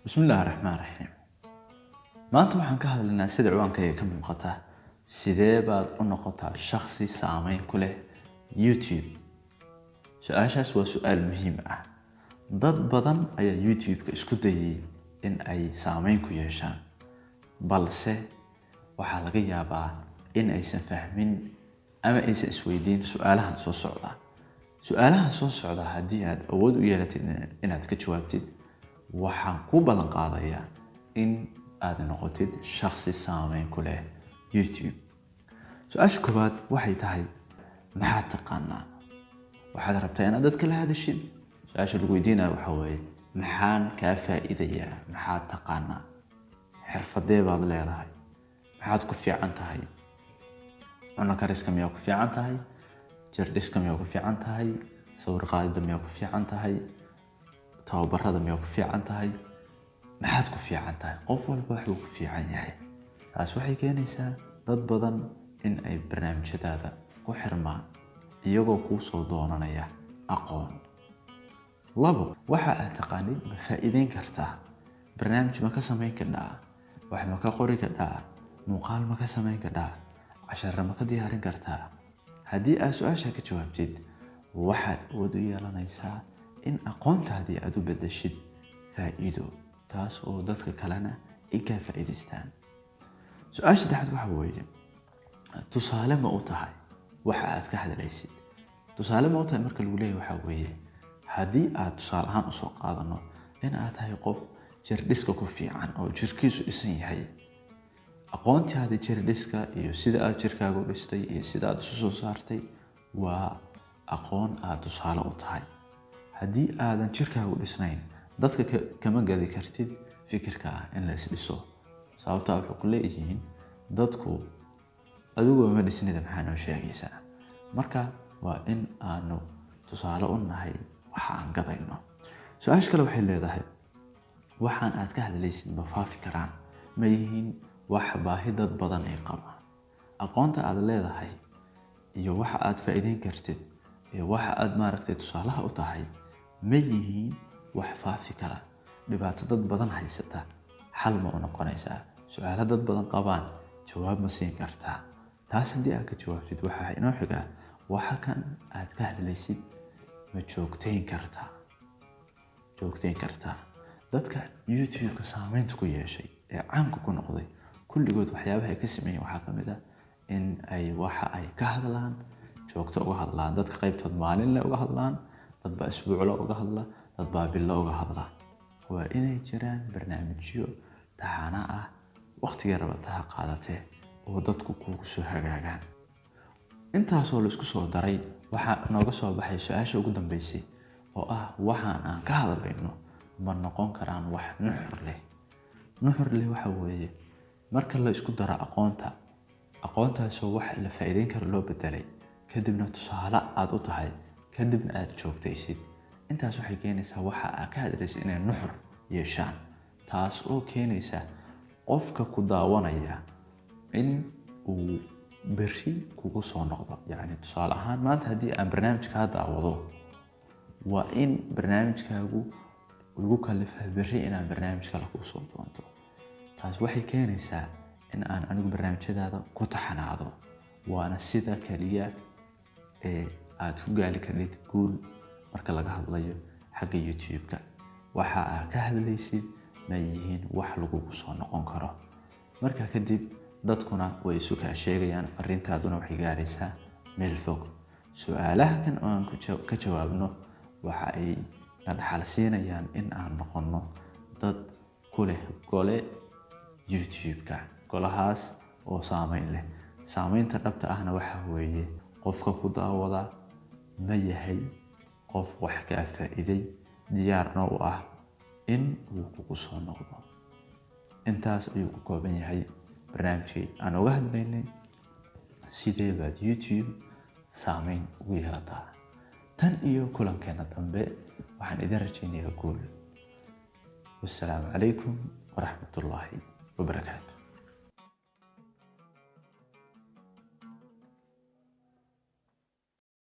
بسم الله الرحمن الرحيم. maanta waxaan ka hadlaynaa sida ciwaankayga ka muuqata sidee baad u noqotaa shakhsi saameyn ku leh YouTube. Su'aashaas waa su'aal muhiim ah. Dad badan ayaa YouTube-ka isku dayay in ay saameyn ku yeeshaan, balse waxaa laga yaabaa in aysan fahmin ama aysan isweydiin su'aalahan soo socda. Su'aalahan soo socda haddii aad awood u yeelatid inaad ka jawaabtid, waxaan ku ballan qaadayaa in aad noqotid shakhsi saameyn ku leh YouTube. Su'aasha koowaad waxay tahay, maxaad taqaanaa? Waxaad rabtaa inaad dadka la hadashid. Su'aasha lagu weydiinayo waxaa weeye, maxaan kaa faa'iidayaa? Maxaad taqaanaa? Xirfadee baad leedahay? Maxaad ku fiican tahay? Cunno kariska miyaa ku fiican tahay? Jir dhiska miyaa ku fiican tahay? Sawir qaadida miyaa ku fiican tahay? Tababarada miyaa ku fiican tahay? maxaad ku fiican tahay? Qof walba wuxuu ku fiican yahay. Taas waxay keenaysaa dad badan in ay barnaamijyadaada ku xirmaan iyagoo kuu soo doonanaya aqoon. Labo, waxa aad taqaanid ma faa'iideyn kartaa? Barnaamij ma ka samayn kartaa? Wax ma ka qori kartaa? Muuqaal ma ka samayn kartaa? Casharro ma ka diyaarin kartaa? Haddii aad su'aasha ka jawaabtid, waxaad awood u yeelanaysaa in aqoontaadii aad u beddeshid faa'iido, taas oo dadka kalena ay ka faa'iidaystaan. Su'aasha saddexaad waxa weeye, tusaale ma u tahay waxa aad ka hadlaysid? Tusaale ma u tahay marka lagu leeyahay waxa weeye, haddii aad tusaale ahaan usoo qaadano in aad tahay qof jir dhiska ku fiican oo jirkiisu dhisan yahay, aqoontaada jir dhiska iyo sida aad jirkaaga u dhistay iyo sida aad isu soo saartay waa aqoon aad tusaale u tahay. Haddii aadan jirkaaga u dhisnayn, dadka kama gadi kartid fikirka ah in la is dhiso. Sababtoo wuxuu ku leeyihiin dadku adigoo ma dhisnida maxaa noo sheegaysaa. Marka waa in aanu tusaale u nahay waxa aan gadayno. Su'aasha kale waxay leedahay, waxaan aad ka hadlaysid ma faafi karaan? Ma yihiin wax baahi dad badan ay qabaan? Aqoonta aad leedahay iyo waxa aad faa'iideyn kartid iyo waxa aad tusaalaha u tahay, ma yihiin wax faafi kara? Dhibaato dad badan haysata, xal ma u noqonaysaa? Su'aalo dad badan qabaan, jawaab ma siin kartaa? Taas haddii aad ka jawaabtid, waxaa inoo xiga, waxa kan aad ka hadlaysid ma joogteyn kartaa? Joogteyn kartaa. Dadka YouTube-ka saameynta ku yeeshay ee caanka ku noqday, kulligood waxyaabaha ay ka sameeyeen waxaa ka mid ah in ay waxa ay ka hadlaan joogto uga hadlaan. Dadka qaybtood maalinle uga hadlaan, dad baa isbuuclo uga hadla, dad baa bilo uga hadla. Waa inay jiraan barnaamijyo taxane ah, waqtiga rabataha qaadatee oo dadku kugu soo hagaagaan. Intaasoo la isku soo daray, waxaa nooga soo baxay su'aasha ugu dambeysay oo ah, waxaan aan ka hadlayno ma noqon karaan wax nuxur leh? Nuxur leh waxa weeye marka la isku daro aqoontaasoo wax la faa'iideyn karo loo bedelay, kadibna tusaale aad u tahay, kadibna aad joogtaysid. Intaas waxay keenaysaa waxa aad ka hadlaysid inay nuxur yeeshaan, taas oo keenaysa qofka ku daawanaya in uu berri kugu soo noqdo. Yacni tusaale ahaan, maanta haddii aan barnaamij kaa daawado, waa in barnaamijkaagu igu kallifaa berri inaan barnaamij kale kuu soo doonto. taas waxay keenaysaa in aan anigu barnaamijyadaada ku taxanaado. Waana sida kaliya ee aad ku gaali kartid guul marka laga hadlayo xagga YouTube-ka. Waxa aad ka hadlaysid ma yihiin wax lagugu soo noqon karo. Markaa kadib dadkuna way isu kaa sheegayaan, arrintaaduna waxay gaaraysaa meel fog. Su'aalaha kan oo aan ka jawaabno waxa ay na dhaxal siinayaan in aan noqono dad ku leh gole YouTube-ka. Golahaas oo saameyn leh. Saameynta dhabta ahna waxa weeye, qofka ku daawada ma yahay qof wax ka faa'iiday, diyaarna u ah in uu kugu soo noqdo. Intaas ayuu ku kooban yahay barnaamijkii aan uga hadlaynay sidee baad YouTube saameyn ugu yeelataa. Tan iyo kulankeena dambe, waxaan idin rajaynayaa guul. Wassalaamu calaykum waraxmatullaahi wabarakaatuh.